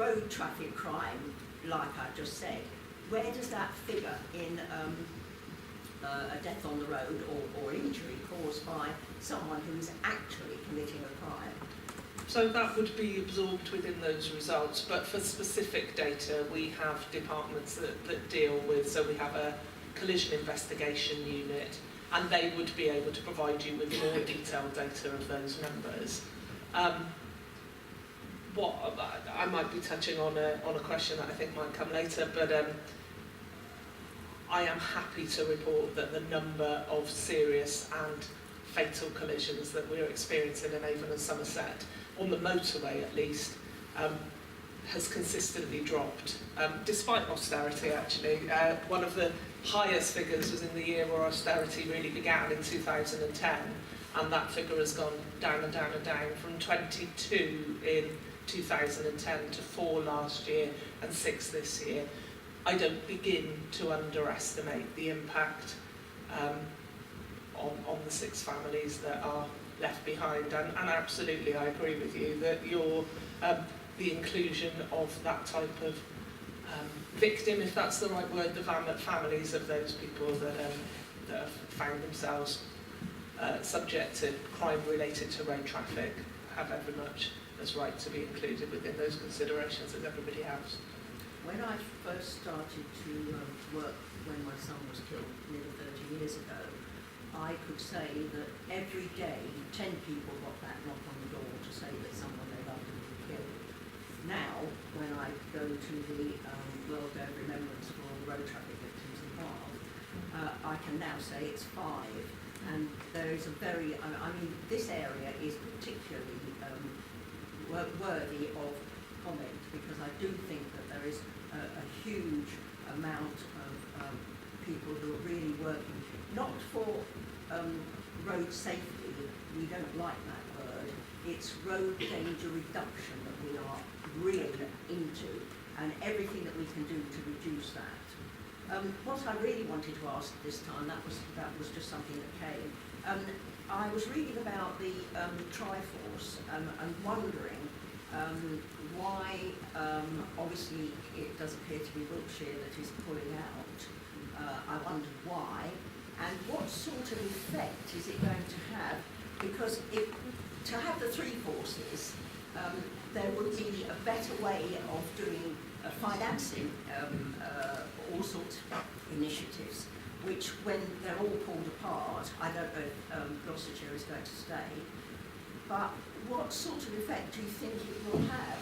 road traffic crime, like I just said, where does that figure in a death on the road or injury caused by someone who is actually committing a crime? So that would be absorbed within those results, but for specific data we have departments that deal with, so we have a collision investigation unit, and they would be able to provide you with more detailed data of those numbers. What I might be touching on a question that I think might come later, but I am happy to report that the number of serious and fatal collisions that we're experiencing in Avon and Somerset, on the motorway at least, has consistently dropped, despite austerity actually. One of the highest figures was in the year where austerity really began in 2010, and that figure has gone down and down and down from 22 in 2010 to 4 last year and 6 this year. I don't begin to underestimate the impact on the 6 families that are left behind, and absolutely I agree with you that the inclusion of that type of victim, if that's the right word, the families of those people that have found themselves subject to crime related to road traffic have every much as right to be included within those considerations as everybody else. When I first started to work when my son was killed nearly 30 years ago, I could say that every day 10 people got that knock on the door to say that someone they loved had been killed. Now, when I go to the World Day of Remembrance for all road traffic victims in Bath, I can now say it's 5. And there is a very, I mean, this area is particularly worthy of comment, because I do think that there is a huge amount of people who are really working, not for road safety, we don't like that word, it's road danger reduction that we are really into, and everything that we can do to reduce that. What I really wanted to ask this time, that was just something that came. I was reading about the Triforce and wondering why, obviously it does appear to be Wiltshire that is pulling out. I wondered why, and what sort of effect is it going to have? Because to have the 3 forces, there would be a better way of doing financing all sorts of initiatives, which when they're all pulled apart, I don't know if Gloucestershire is going to stay, but what sort of effect do you think it will have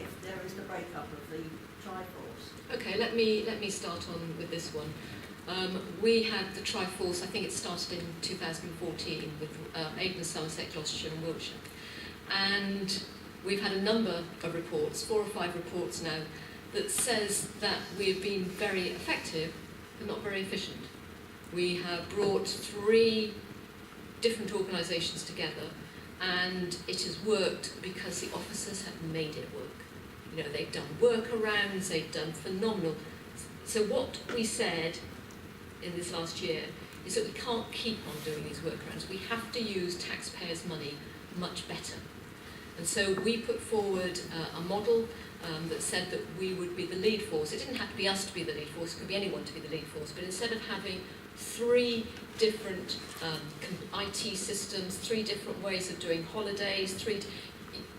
if there is the breakup of the Triforce? Okay, let me start on with this one. We had the Triforce, I think it started in 2014 with Avon, Somerset, Gloucestershire and Wiltshire. And we've had a number of reports, 4 or 5 reports now, that says that we have been very effective but not very efficient. We have brought 3 different organisations together, and it has worked because the officers have made it work. You know, they've done workarounds, they've done phenomenal. So what we said in this last year is that we can't keep on doing these workarounds. We have to use taxpayers' money much better. And so we put forward a model that said that we would be the lead force. It didn't have to be us to be the lead force, it could be anyone to be the lead force, but instead of having 3 different IT systems, 3 different ways of doing holidays,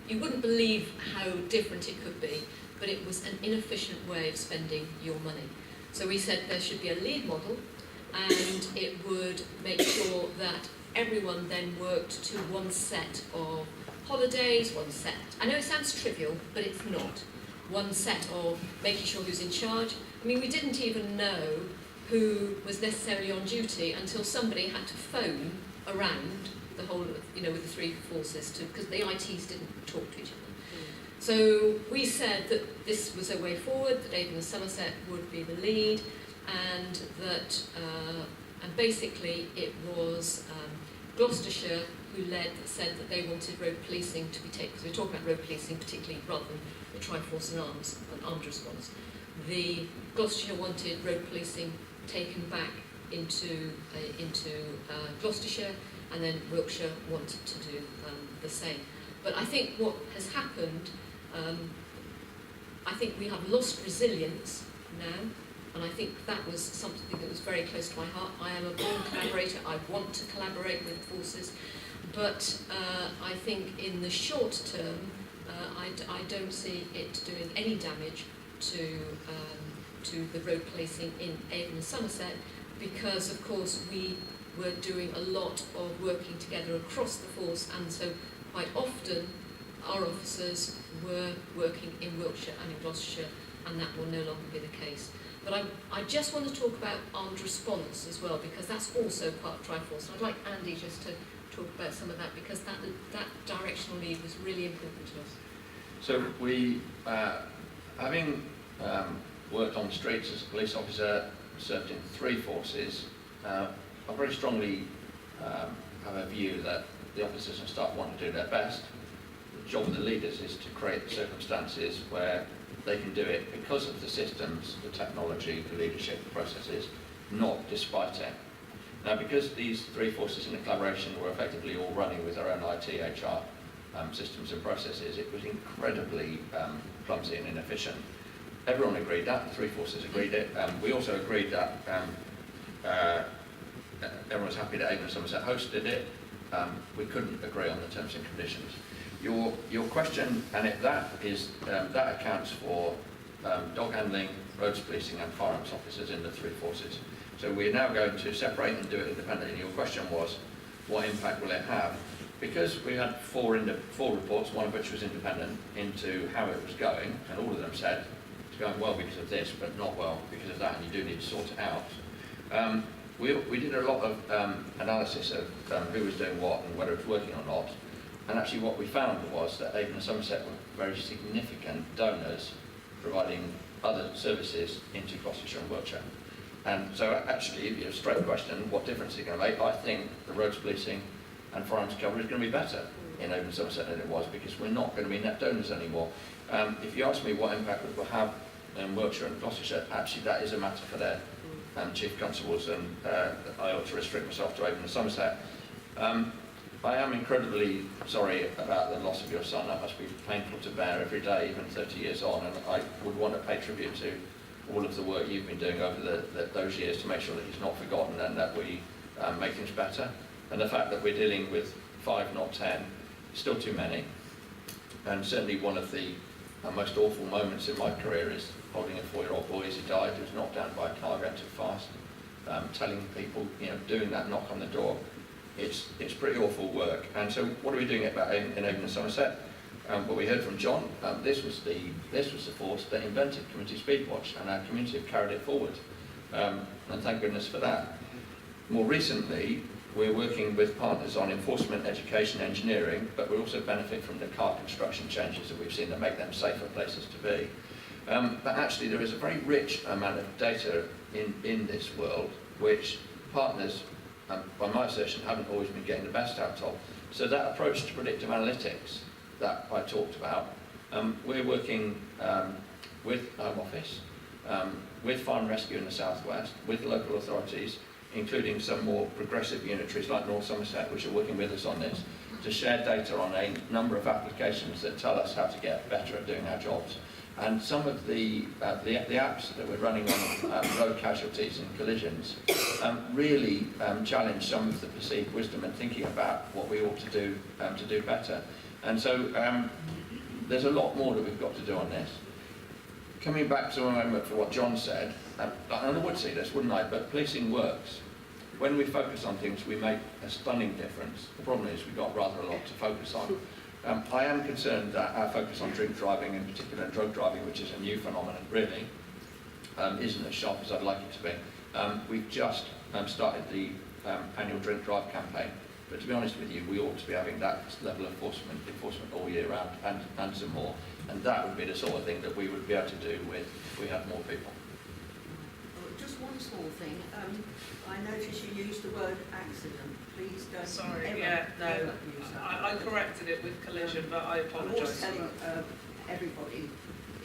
you wouldn't believe how different it could be, but it was an inefficient way of spending your money. So we said there should be a lead model, and it would make sure that everyone then worked to one set of holidays, one set. I know it sounds trivial, but it's not. One set of making sure who's in charge. I mean, we didn't even know who was necessarily on duty until somebody had to phone around the whole of, with the 3 forces because the ITs didn't talk to each other. So we said that this was a way forward, that Avon and Somerset would be the lead, and that, and basically it was Gloucestershire who said that they wanted road policing to be taken, because we're talking about road policing particularly rather than the Triforce and armed response. The Gloucestershire wanted road policing taken back into Gloucestershire, and then Wiltshire wanted to do the same. But I think what has happened, I think we have lost resilience now, and I think that was something that was very close to my heart. I am a born collaborator. I want to collaborate with forces, but I think in the short term, I don't see it doing any damage to the road policing in Avon and Somerset, because of course we were doing a lot of working together across the force, and so quite often our officers were working in Wiltshire and in Gloucestershire, and that will no longer be the case. But I just want to talk about armed response as well, because that's also part of Triforce. And I'd like Andy just to talk about some of that, because that directional lead was really important to us. So we, having worked on the streets as a police officer, served in 3 forces, I very strongly have a view that the officers and staff want to do their best. The job of the leaders is to create the circumstances where they can do it because of the systems, the technology, the leadership, the processes, not despite it. Now, because these 3 forces in the collaboration were effectively all running with their own IT, HR systems and processes, it was incredibly clumsy and inefficient. Everyone agreed that, the 3 forces agreed it. We also agreed that everyone was happy that Avon and Somerset hosted it. We couldn't agree on the terms and conditions. Your question, and that accounts for dog handling, roads policing and firearms officers in the 3 forces. So we're now going to separate and do it independently. Your question was, what impact will it have? Because we had 4 reports, one of which was independent, into how it was going, and all of them said it's going well because of this, but not well because of that, and you do need to sort it out. We did a lot of analysis of who was doing what and whether it was working or not. And actually what we found was that Avon and Somerset were very significant donors providing other services into Gloucestershire and Wiltshire. And so actually, if you have a straight question, what difference is it going to make? I think the roads policing and firearms cover is going to be better in Avon and Somerset than it was, because we're not going to be net donors anymore. If you ask me what impact it will have in Wiltshire and Gloucestershire, actually that is a matter for their chief constables, and I ought to restrict myself to Avon and Somerset. I am incredibly sorry about the loss of your son. That must be painful to bear every day, even 30 years on, and I would want to pay tribute to all of the work you've been doing over those years to make sure that he's not forgotten and that we make things better. And the fact that we're dealing with 5, not 10, is still too many. And certainly one of the most awful moments in my career is holding a 4-year-old boy as he died. He was knocked down by a car going too fast. Telling people, doing that knock on the door, it's pretty awful work. And so what are we doing about in Avon and Somerset? What we heard from John, this was the force that invented Community Speedwatch, and our community have carried it forward. And thank goodness for that. More recently, we're working with partners on enforcement, education, engineering, but we also benefit from the car construction changes that we've seen that make them safer places to be. But actually there is a very rich amount of data in this world, which partners, by my assertion, haven't always been getting the best out of. So that approach to predictive analytics that I talked about, we're working with Home Office, with Fire and Rescue in the South West, with local authorities, including some more progressive unitaries like North Somerset, which are working with us on this, to share data on a number of applications that tell us how to get better at doing our jobs. And some of the apps that we're running on road casualties and collisions really challenge some of the perceived wisdom and thinking about what we ought to do better. And so there's a lot more that we've got to do on this. Coming back to a moment for what John said, and I would say this, wouldn't I, but policing works. When we focus on things, we make a stunning difference. The problem is we've got rather a lot to focus on. I am concerned that our focus on drink driving, in particular drug driving, which is a new phenomenon really, isn't as sharp as I'd like it to be. We've just started the annual drink drive campaign, but to be honest with you, we ought to be having that level of enforcement all year round and some more, and that would be the sort of thing that we would be able to do if we had more people. Just one small thing. I noticed you used the word accident. Please don't ever use that. I corrected it with collision, but I apologise. I'm also telling everybody,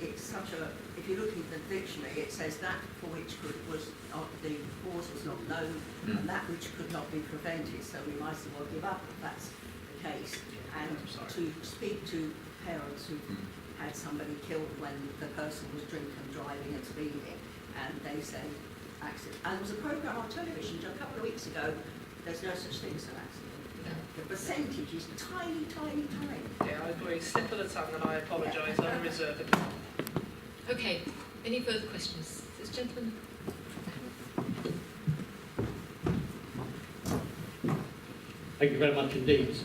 it's such a, if you look in the dictionary, it says that for which the cause was not known and that which could not be prevented. So we might as well give up if that's the case. And to speak to parents who had somebody killed when the person was drinking, driving and speeding, and they say accident. And there was a programme on television a couple of weeks ago. There's no such thing as an accident. The percentage is tiny, tiny, tiny. Yeah, I agree. Slip of the tongue, and I apologise unreservedly. Okay, any further questions? This gentleman? Thank you very much indeed.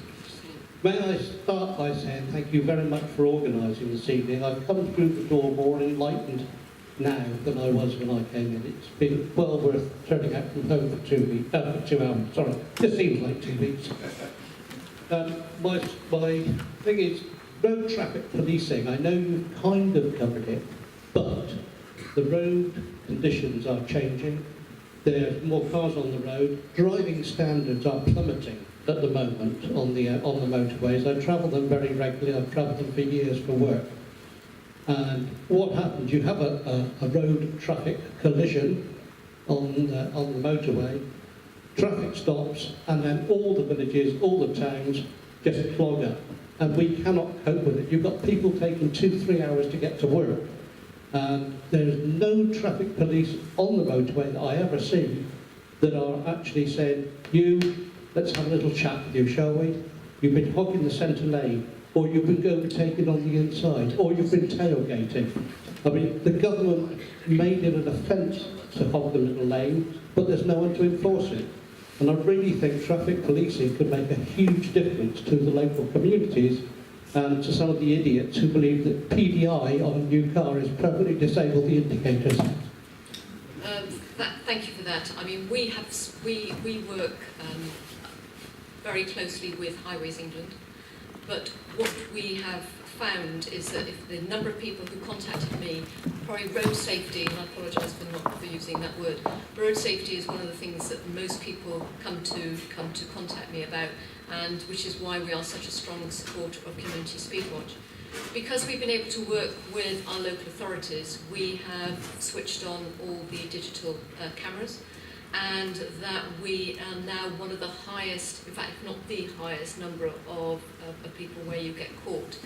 May I start by saying thank you very much for organising this evening. I've come through the door more enlightened now than I was when I came in. It's been well worth turning out from home for 2 hours. Sorry, just seems like 2 weeks. My thing is road traffic policing. I know you've kind of covered it, but the road conditions are changing. There's more cars on the road. Driving standards are plummeting at the moment on the motorways. I travel them very regularly. I've travelled them for years for work. And what happens? You have a road traffic collision on the motorway. Traffic stops, and then all the villages, all the towns just clog up, and we cannot cope with it. You've got people taking 2-3 hours to get to work. There's no traffic police on the motorway that I ever see that are actually saying, let's have a little chat with you, shall we? You've been hogging the centre lane, or you've been overtaken on the inside, or you've been tailgating. I mean, the government made it an offence to hog the little lane, but there's no one to enforce it. And I really think traffic policing could make a huge difference to the local communities and to some of the idiots who believe that PDI on a new car is permanently disable the indicators. Thank you for that. I mean, we work very closely with Highways England, but what we have found is that if the number of people who contacted me, probably road safety, and I apologise for using that word, road safety is one of the things that most people come to contact me about, and which is why we are such a strong supporter of Community Speedwatch. Because we've been able to work with our local authorities, we have switched on all the digital cameras, and that we are now one of the highest, in fact, if not the highest number of people where you get caught.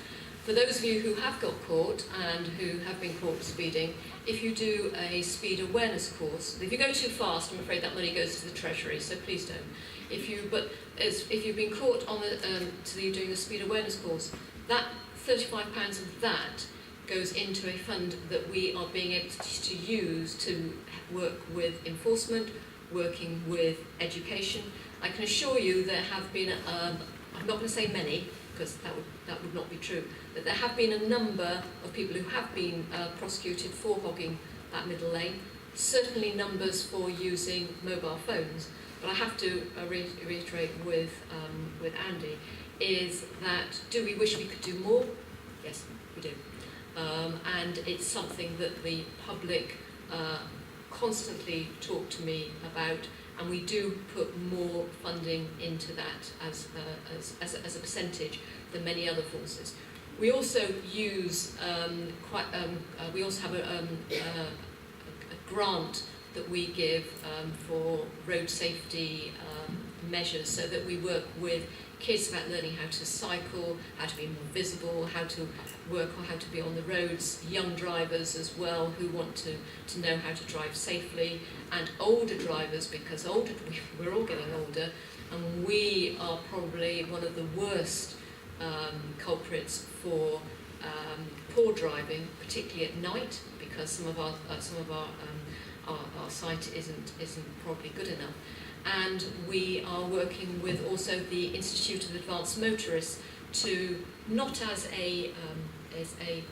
For those of you who have got caught and who have been caught speeding, if you do a speed awareness course, if you go too fast, I'm afraid that money goes to the Treasury, so please don't. If you've been caught on you're doing the speed awareness course, that £35 of that goes into a fund that we are being able to use to work with enforcement, working with education. I can assure you there have been, I'm not going to say many, because that would not be true, but there have been a number of people who have been prosecuted for hogging that middle lane, certainly numbers for using mobile phones. But I have to reiterate with Andy, is that do we wish we could do more? Yes, we do. And it's something that the public constantly talk to me about, and we do put more funding into that as a percentage than many other forces. We also use we also have a grant that we give for road safety measures, so that we work with kids about learning how to cycle, how to be more visible, how to work on how to be on the roads, young drivers as well who want to know how to drive safely, and older drivers, because we're all getting older, and we are probably one of the worst culprits for poor driving, particularly at night, because some of our sight isn't probably good enough. And we are working with also the Institute of Advanced Motorists to, not as a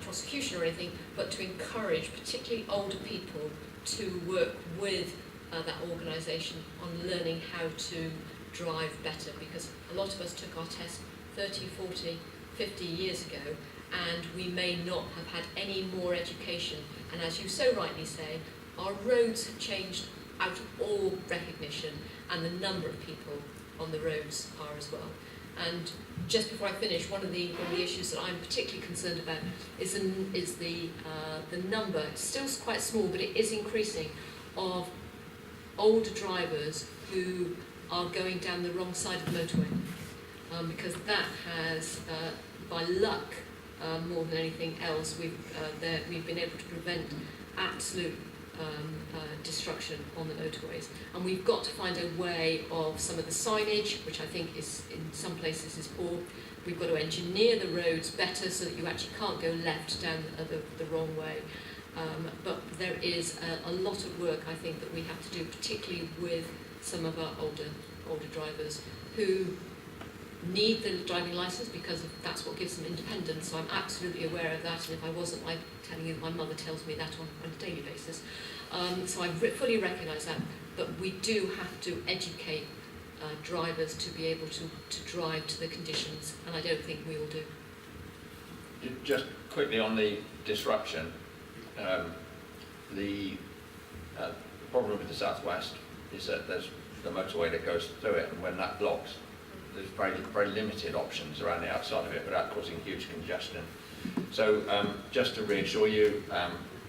prosecution or anything, but to encourage particularly older people to work with that organisation on learning how to drive better, because a lot of us took our test 30, 40, 50 years ago, and we may not have had any more education. And as you so rightly say, our roads have changed out of all recognition, and the number of people on the roads are as well. And just before I finish, one of the issues that I'm particularly concerned about is the number, it's still quite small, but it is increasing, of older drivers who are going down the wrong side of the motorway. Because that has, by luck, more than anything else. We've been able to prevent absolute destruction on the motorways, and we've got to find a way of some of the signage, which I think is in some places is poor. We've got to engineer the roads better so that you actually can't go left down the wrong way. But there is a lot of work, I think, that we have to do, particularly with some of our older drivers who need the driving licence because that's what gives them independence. So I'm absolutely aware of that, and if I wasn't, I'm telling you, my mother tells me that on a daily basis. So I fully recognise that, but we do have to educate drivers to be able to drive to the conditions, and I don't think we all do. Just quickly on the disruption, the problem with the southwest is that there's the motorway that goes through it, and when that blocks, there's very limited options around the outside of it without causing huge congestion. So just to reassure you,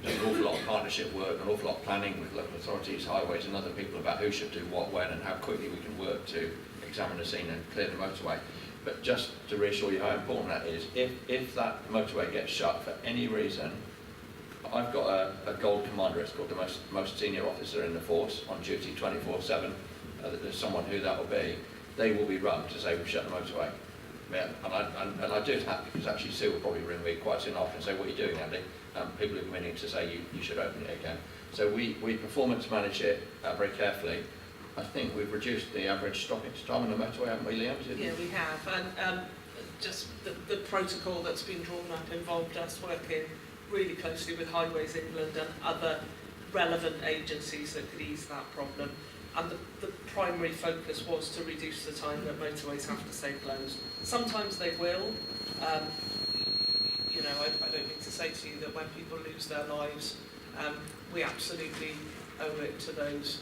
there's an awful lot of partnership work, an awful lot of planning with local authorities, highways and other people about who should do what, when and how quickly we can work to examine the scene and clear the motorway. But just to reassure you how important that is, if that motorway gets shut for any reason, I've got a gold commander, it's called the most senior officer in the force, on duty 24/7. There's someone who that will be. They will be run to say we've shut the motorway. Yeah, and I do that because actually Sue will probably ring me quite soon after and say, what are you doing, Andy? People have been meaning to say you should open it again. So we performance manage it very carefully. I think we've reduced the average stopping time on the motorway, haven't we, Liam? Yeah, we have, and just the protocol that's been drawn up involved us working really closely with Highways England and other relevant agencies that could ease that problem. And the primary focus was to reduce the time that motorways have to stay closed. Sometimes they will. You know, I don't mean to say to you that when people lose their lives, we absolutely owe it to those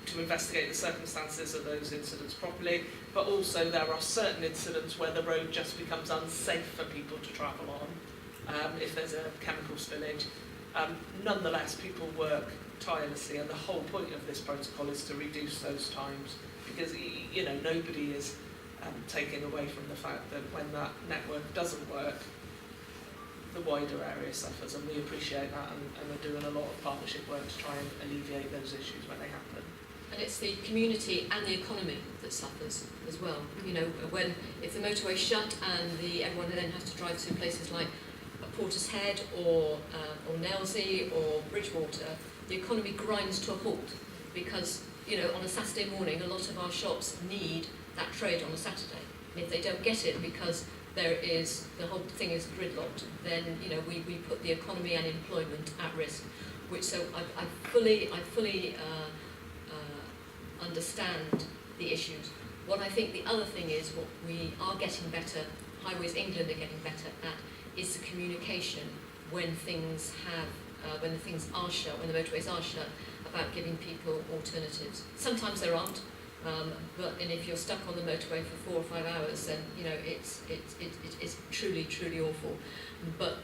to investigate the circumstances of those incidents properly. But also there are certain incidents where the road just becomes unsafe for people to travel on if there's a chemical spillage. Nonetheless, people work tirelessly, and the whole point of this protocol is to reduce those times, because you know nobody is taking away from the fact that when that network doesn't work, the wider area suffers, and we appreciate that, and we're doing a lot of partnership work to try and alleviate those issues when they happen. And it's the community and the economy that suffers as well. You know, if the motorway's shut and everyone then has to drive to places like Portishead or Nailsea or Bridgewater, the economy grinds to a halt because, you know, on a Saturday morning, a lot of our shops need that trade on a Saturday. And if they don't get it because the whole thing is gridlocked, then, you know, we put the economy and employment at risk. So I fully understand the issues. What I think the other thing is, what we are getting better, Highways England are getting better at, is the communication when things when the motorways are shut, about giving people alternatives. Sometimes there aren't, and if you're stuck on the motorway for 4 or 5 hours, then you know it's truly awful. But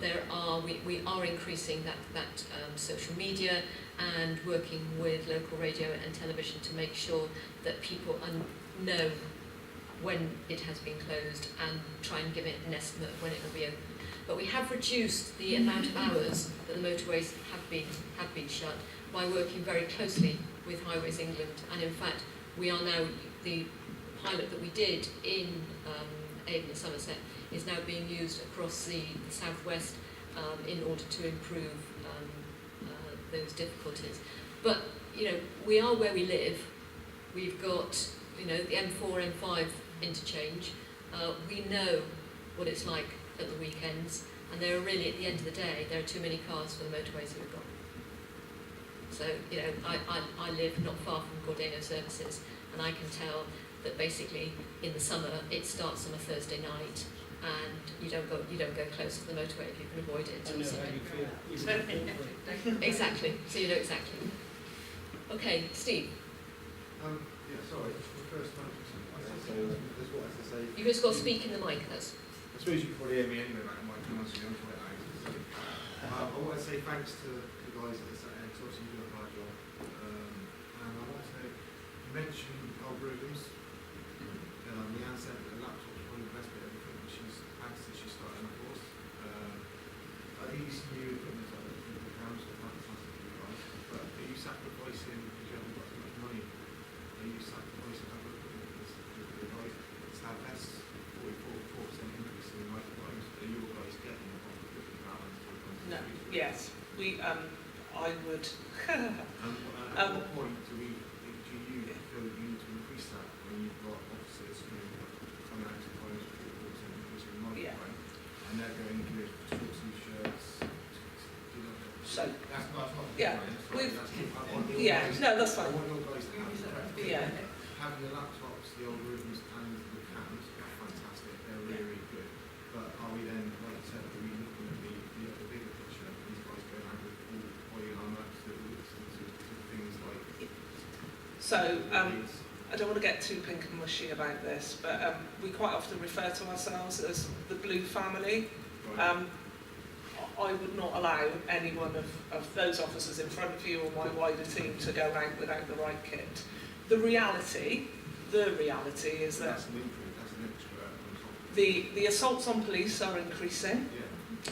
we are increasing that social media and working with local radio and television to make sure that people know when it has been closed and try and give it an estimate of when it will be open. But we have reduced the amount of hours that the motorways have been shut by working very closely with Highways England. And in fact, we are now, the pilot that we did in Avon and Somerset is now being used across the southwest in order to improve those difficulties. But, you know, we are where we live. We've got, you know, the M4, M5 interchange. We know what it's like at the weekends, and there are really, at the end of the day, there are too many cars for the motorways that we've got. So, you know, I live not far from Gordeno Services, and I can tell that basically in the summer it starts on a Thursday night, and you don't go close to the motorway if you can avoid it. I know how you feel. Exactly. So you know exactly. Okay, Steve. Yeah, sorry. The first time. There's what I say. You've just got to speak in the mic. I suppose you can probably hear me anyway, but I might come on to the other way out. So, I want to say thanks to the guys at the Saturday, because obviously you do a hard job. And I want to say, you mentioned algorithms. Leanne said that the laptop's probably the best bit of everything. she's asked that she's starting a course. Are these new equipment that the cams are fantastic for you guys, but are you sacrificing, because you haven't got so much money, are you sacrificing other equipment for the guys? It's our best 44% increase in life times. Are you guys getting a lot of equipment balance? No. Yes, we. I would. At what point do you feel you need to increase that when you've got officers coming out to college for 4% increase in life Yeah. time, and they're going good shorts and shirts? So. That's not Yeah, right, I want your Yeah. guys, No, that's I fine. want your guys to have the correct Yeah. having the laptops, the algorithms, and the cams are fantastic. They're really, really good. But are we then, like I said, are we looking at the bigger picture? These guys going out with full oil armour to things like. So. I don't want to get too pink and mushy about this, but we quite often refer to ourselves as the blue family. Right. I would not allow any one of those officers in front of you or my wider team to go out without the right kit. The reality is that That's an extra on top. the assaults on police are increasing.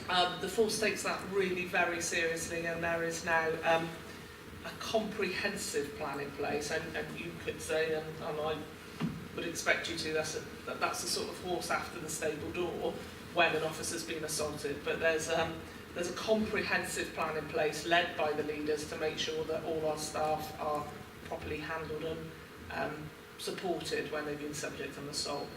Yeah. The force takes that really very seriously, and there is now a comprehensive plan in place, and you could say, and I would expect you to, that's the sort of horse after the stable door when an officer's been assaulted. But there's a comprehensive plan in place led by the leaders to make sure that all our staff are properly handled and supported when they've been subject to an assault.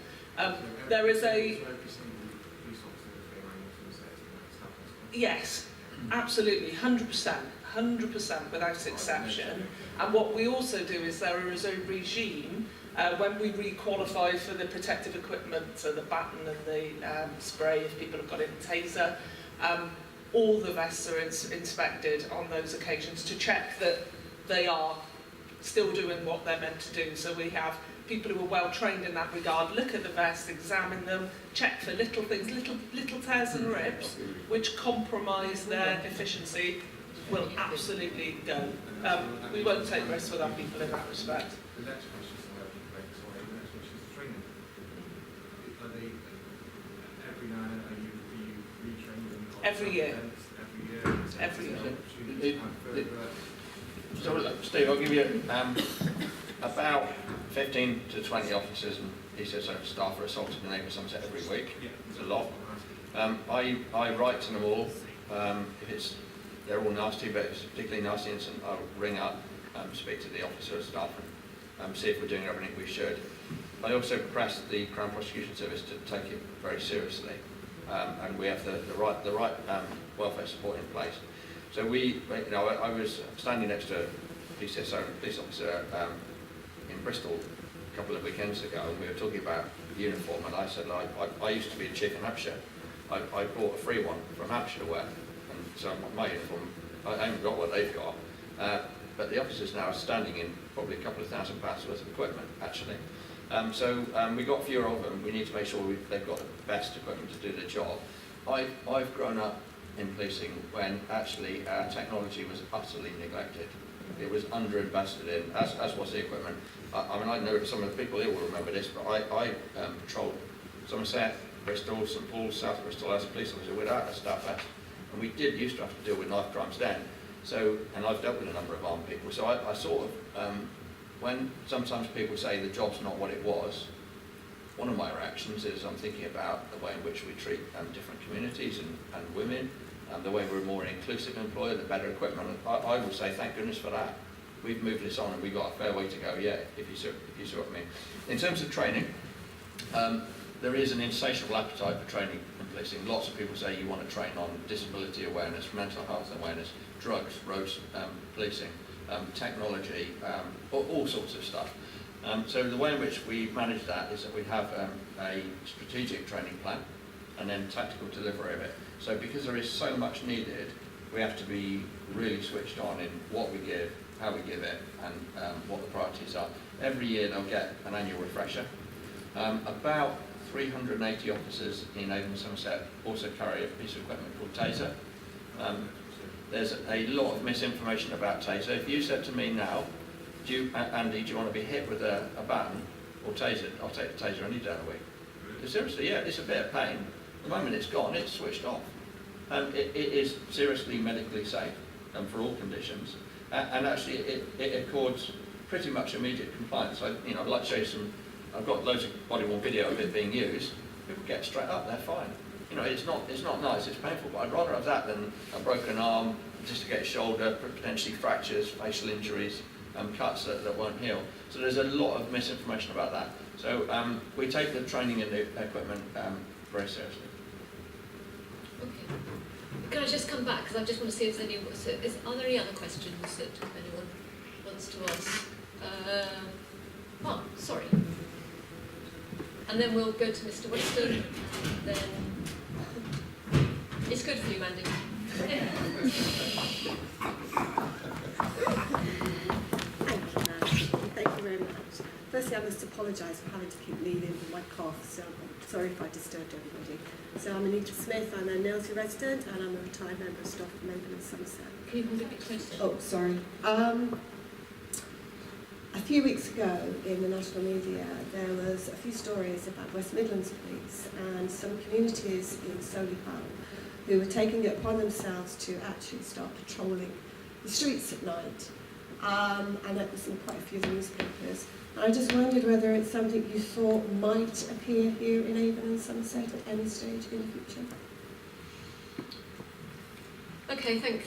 There is a... So every single police officer that's going around and says that stuff as well? Yes, absolutely, 100% without exception. And what we also do is there is a regime when we re-qualify for the protective equipment, so the baton and the spray if people have got it in taser, all the vests are inspected on those occasions to check that they are still doing what they're meant to do. So we have people who are well trained in that regard, look at the vest, examine them, check for little things, little tears and rips, which compromise their efficiency, will absolutely go. We won't take risks with our people in that respect. The next question is about the next question is training. Are they every now and then are you retraining them? Every year. Every year. Every year. So, Steve, I'll give you about 15 to 20 officers and PCC staff are assaulted in Avon Somerset every week. Yeah. It's a lot. I write to them all. If they're all nasty, but if it's a particularly nasty incident, I'll ring up, speak to the officer or staff and see if we're doing everything we should. I also press the Crown Prosecution Service to take it very seriously, and we have the right welfare support in place. So I was standing next to a police officer in Bristol a couple of weekends ago, and we were talking about uniform, and I said, I used to be a chief in Hampshire. I bought a free one from Hampshire to wear, and so my uniform, I haven't got what they've got, but the officers now are standing in probably a couple of £1,000 worth of equipment, actually. We got fewer of them. We need to make sure they've got the best equipment to do the job. I've grown up in policing when actually our technology was utterly neglected. It was underinvested in, as was the equipment. I know some of the people here will remember this, but I patrolled Somerset, Bristol, St Paul's, South Bristol as a police officer without a staff vest. And we used to have to deal with knife crimes then. And I've dealt with a number of armed people. So I sort of, when sometimes people say the job's not what it was, one of my reactions is I'm thinking about the way in which we treat different communities and women, the way we're a more inclusive employer, the better equipment. I would say thank goodness for that. We've moved this on and we've got a fair way to go yet, if you see what I mean. In terms of training, there is an insatiable appetite for training in policing. Lots of people say you want to train on disability awareness, mental health awareness, drugs, roads policing, technology, all sorts of stuff. So the way in which we manage that is that we have a strategic training plan and then tactical delivery of it. So because there is so much needed, we have to be really switched on in what we give, how we give it, and what the priorities are. Every year they'll get an annual refresher. About 380 officers in Avon and Somerset also carry a piece of equipment called taser. There's a lot of misinformation about taser. If you said to me now, Andy, do you want to be hit with a baton or tasered? I'll take the taser any day of the week. Seriously, yeah, it's a bit of pain. The moment it's gone, it's switched off. And it is seriously medically safe for all conditions. And actually, it accords pretty much immediate compliance. I'd like to show you some. I've got loads of body-worn video of it being used. People get straight up, they're fine. It's not nice, it's painful, but I'd rather have that than a broken arm, just to get a shoulder, potentially fractures, facial injuries, cuts that won't heal. So there's a lot of misinformation about that. So we take the training and the equipment very seriously. Okay. Can I just come back, because I just want to see if there's any... are there any other questions that anyone wants to ask? Oh, sorry. And then we'll go to Mr. Weston. Then it's good for you, Mandy. Thank you, Nancy. Thank you very much. Firstly, I must apologise for having to keep leaving with my cough, so I'm sorry if I disturbed everybody. So I'm Anita Smith, I'm a Nailsea resident, and I'm a retired member of staff from Avon and Somerset. Can you hold it a bit closer? Oh, sorry. A few weeks ago in the national media, there was a few stories about West Midlands Police and some communities in Solihull who were taking it upon themselves to actually start patrolling the streets at night. And that was in quite a few of the newspapers. And I just wondered whether it's something you thought might appear here in Avon and Somerset at any stage in the future. Okay, thank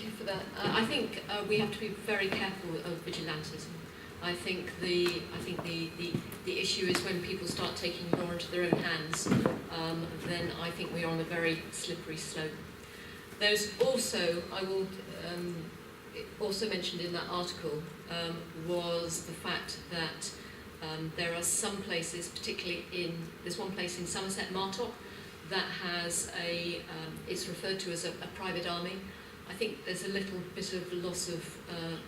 you for that. I think we have to be very careful of vigilantism. I think the issue is when people start taking law into their own hands, then I think we are on a very slippery slope. There's also, I will also mentioned in that article, was the fact that there are some places, particularly there's one place in Somerset, Martock, that has it's referred to as a private army. I think there's a little bit of loss of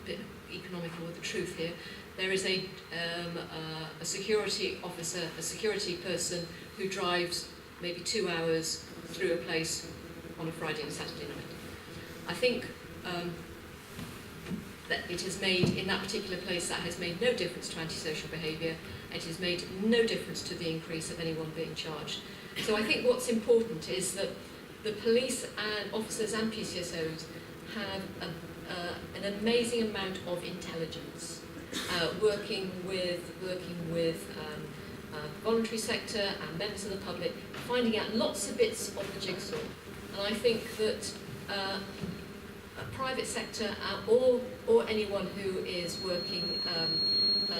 bit economical with the truth here. There is a security officer, a security person who drives maybe 2 hours through a place on a Friday and Saturday night. I think that it has made, in that particular place, that has made no difference to antisocial behaviour. It has made no difference to the increase of anyone being charged. So I think what's important is that the police and officers and PCSOs have an amazing amount of intelligence, working with voluntary sector and members of the public, finding out lots of bits of the jigsaw. And I think that a private sector or anyone who is working,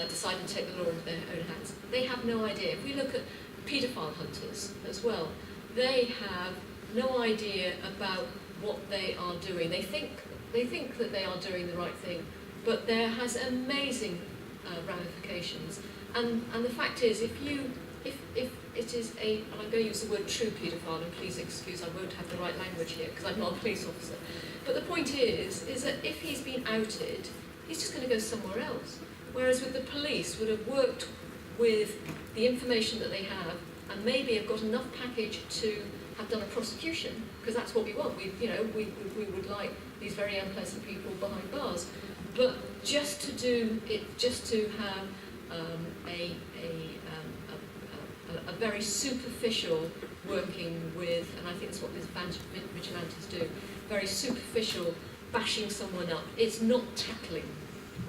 deciding to take the law into their own hands, they have no idea. If we look at paedophile hunters as well, they have no idea about what they are doing. They think that they are doing the right thing, but there has amazing ramifications. And the fact is, if it is and I'm going to use the word true paedophile, and please excuse, I won't have the right language here because I'm not a police officer. But the point is that if he's been outed, he's just going to go somewhere else. Whereas with the police, would have worked with the information that they have, and maybe have got enough package to have done a prosecution, because that's what we want. We would like these very unpleasant people behind bars. But just to do it, just to have a very superficial working with, and I think that's what these vigilantes do, very superficial bashing someone up. It's not tackling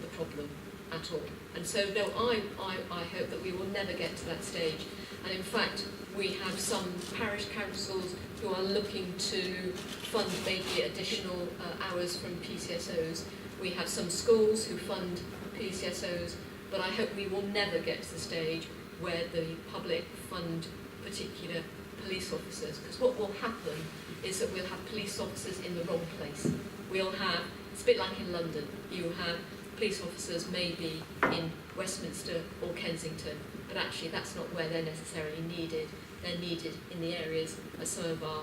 the problem at all. And so, no, I hope that we will never get to that stage. And in fact, we have some parish councils who are looking to fund maybe additional hours from PCSOs. We have some schools who fund PCSOs, but I hope we will never get to the stage where the public fund particular police officers, because what will happen is that we'll have police officers in the wrong place. We'll have, it's a bit like in London, you have police officers maybe in Westminster or Kensington, but actually that's not where they're necessarily needed. They're needed in the areas of some of our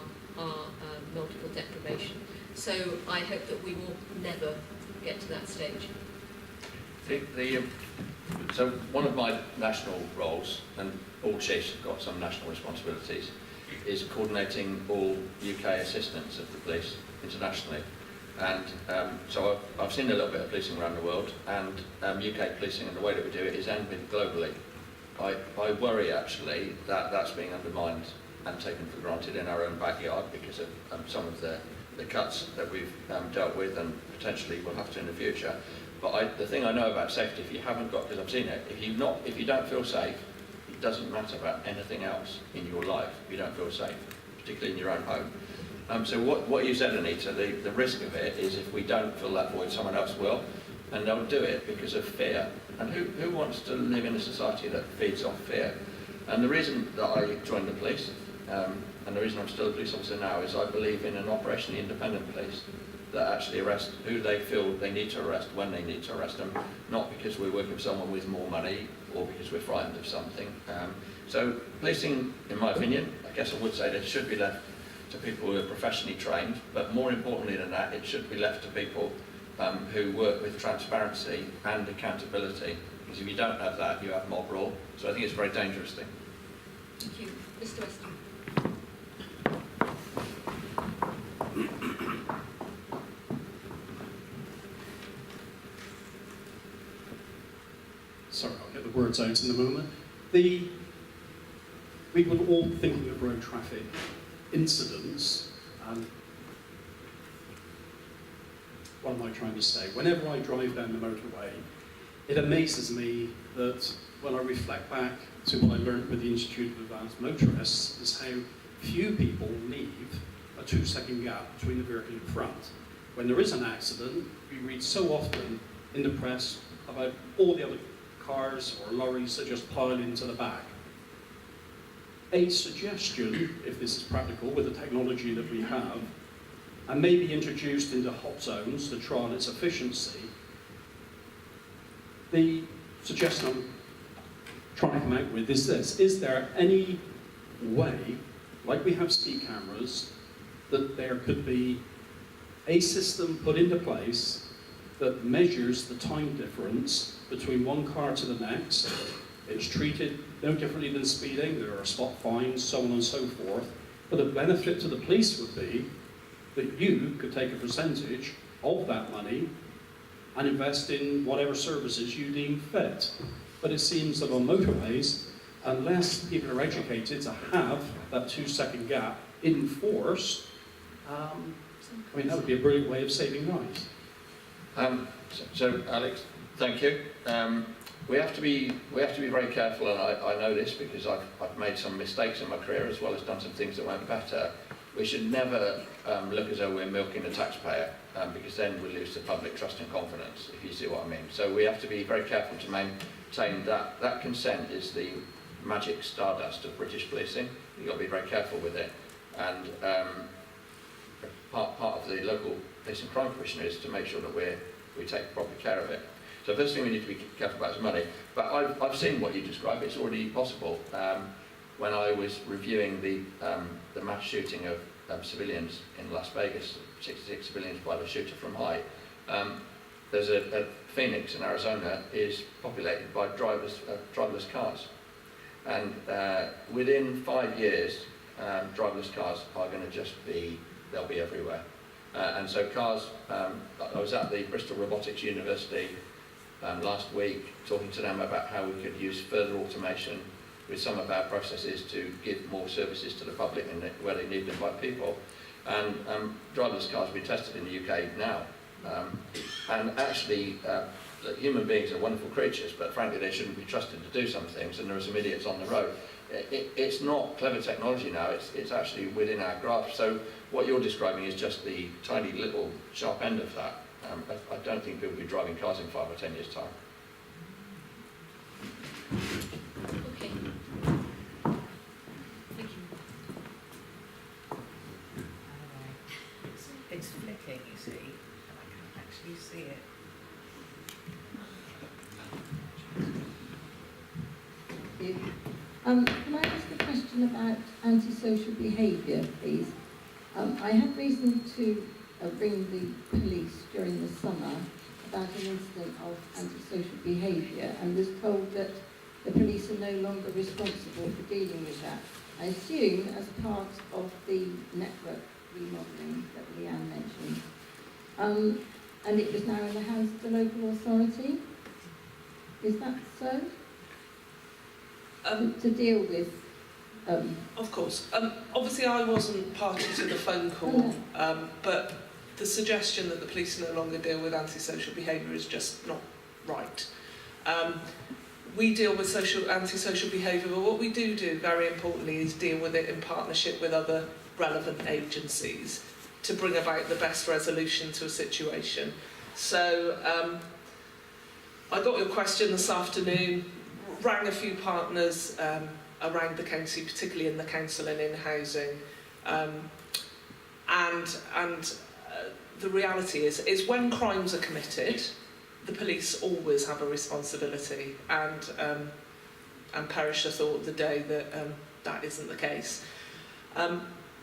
multiple deprivation. So I hope that we will never get to that stage. So one of my national roles, and all chiefs have got some national responsibilities, is coordinating all UK assistance of the police internationally. And so I've seen a little bit of policing around the world, and UK policing and the way that we do it is envied globally. I worry actually that that's being undermined and taken for granted in our own backyard because of some of the cuts that we've dealt with and potentially will have to in the future. But the thing I know about safety, if you haven't got, because I've seen it, if you don't feel safe, it doesn't matter about anything else in your life. If you don't feel safe, particularly in your own home. So what you said, Anita, the risk of it is if we don't fill that void, someone else will, and they'll do it because of fear. And who wants to live in a society that feeds off fear? And the reason that I joined the police, and the reason I'm still a police officer now, is I believe in an operationally independent police that actually arrest who they feel they need to arrest when they need to arrest them, not because we're working with someone with more money or because we're frightened of something. So policing, in my opinion, I guess I would say that it should be left to people who are professionally trained, but more importantly than that, it should be left to people who work with transparency and accountability, because if you don't have that, you have mob rule. So I think it's a very dangerous thing. Thank you. Mr. Weston. Sorry, I'll get the words out in a moment. We were all thinking of road traffic incidents, and what am I trying to say? Whenever I drive down the motorway, it amazes me that when I reflect back to what I learned with the Institute of Advanced Motorists, is how few people leave a 2-second gap between the vehicle in front. When there is an accident, we read so often in the press about all the other cars or lorries that just pile into the back. A suggestion, if this is practical with the technology that we have, and maybe introduced into hot zones to trial its efficiency, the suggestion I'm trying to come out with is this: is there any way, like we have speed cameras, that there could be a system put into place that measures the time difference between one car to the next? It's treated no differently than speeding. There are spot fines, so on and so forth. But the benefit to the police would be that you could take a percentage of that money and invest in whatever services you deem fit. But it seems that on motorways, unless people are educated to have that 2-second gap enforced, I mean, that would be a brilliant way of saving lives. So Alex, thank you. We have to be very careful, and I know this because I've made some mistakes in my career as well as done some things that went better. We should never look as though we're milking the taxpayer, because then we lose the public trust and confidence, if you see what I mean. So we have to be very careful to maintain that consent is the magic stardust of British policing. You've got to be very careful with it. And part of the local police and crime commissioner is to make sure that we take proper care of it. So the first thing we need to be careful about is money. But I've seen what you describe. It's already possible. When I was reviewing the mass shooting of civilians in Las Vegas, 66 civilians by the shooter from High, there's a Phoenix in Arizona is populated by driverless cars. And within 5 years, driverless cars are going to they'll be everywhere. And so cars, I was at the Bristol Robotics University last week talking to them about how we could use further automation with some of our processes to give more services to the public where they need them by people. And driverless cars will be tested in the UK now. And actually, human beings are wonderful creatures, but frankly they shouldn't be trusted to do some things, and there are some idiots on the road. It's not clever technology now, it's actually within our grasp. So what you're describing is just the tiny little sharp end of that. I don't think people will be driving cars in 5 or 10 years' time. Okay. Thank you. It's flicking, you see, and I can't actually see it. Can I ask a question about antisocial behaviour, please? I had reason to ring the police during the summer about an incident of antisocial behaviour and was told that the police are no longer responsible for dealing with that. I assume as part of the network remodelling that Leanne mentioned. And it was now in the hands of the local authority. Is that so? to deal with. Of course. Obviously, I wasn't party to the phone call, but the suggestion that the police no longer deal with antisocial behaviour is just not right. We deal with antisocial behaviour, but what we do very importantly is deal with it in partnership with other relevant agencies to bring about the best resolution to a situation. So I got your question this afternoon, rang a few partners around the county, particularly in the council and in housing, and the reality is when crimes are committed, the police always have a responsibility, and perish the thought of the day that that isn't the case.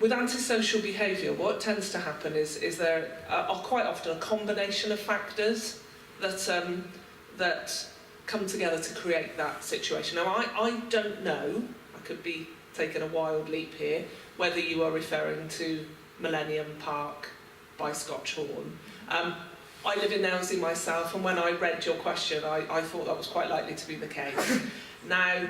With antisocial behaviour, what tends to happen is there are quite often a combination of factors that come together to create that situation. Now, I don't know, I could be taking a wild leap here, whether you are referring to Millennium Park by Scotch Horn. I live in Nailsea myself, and when I read your question, I thought that was quite likely to be the case. Now,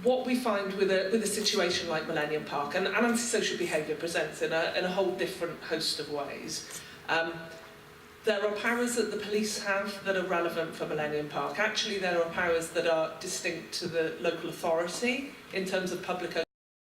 what we find with a situation like Millennium Park, and antisocial behaviour presents in a whole different host of ways. There are powers that the police have that are relevant for Millennium Park. Actually, there are powers that are distinct to the local authority in terms of public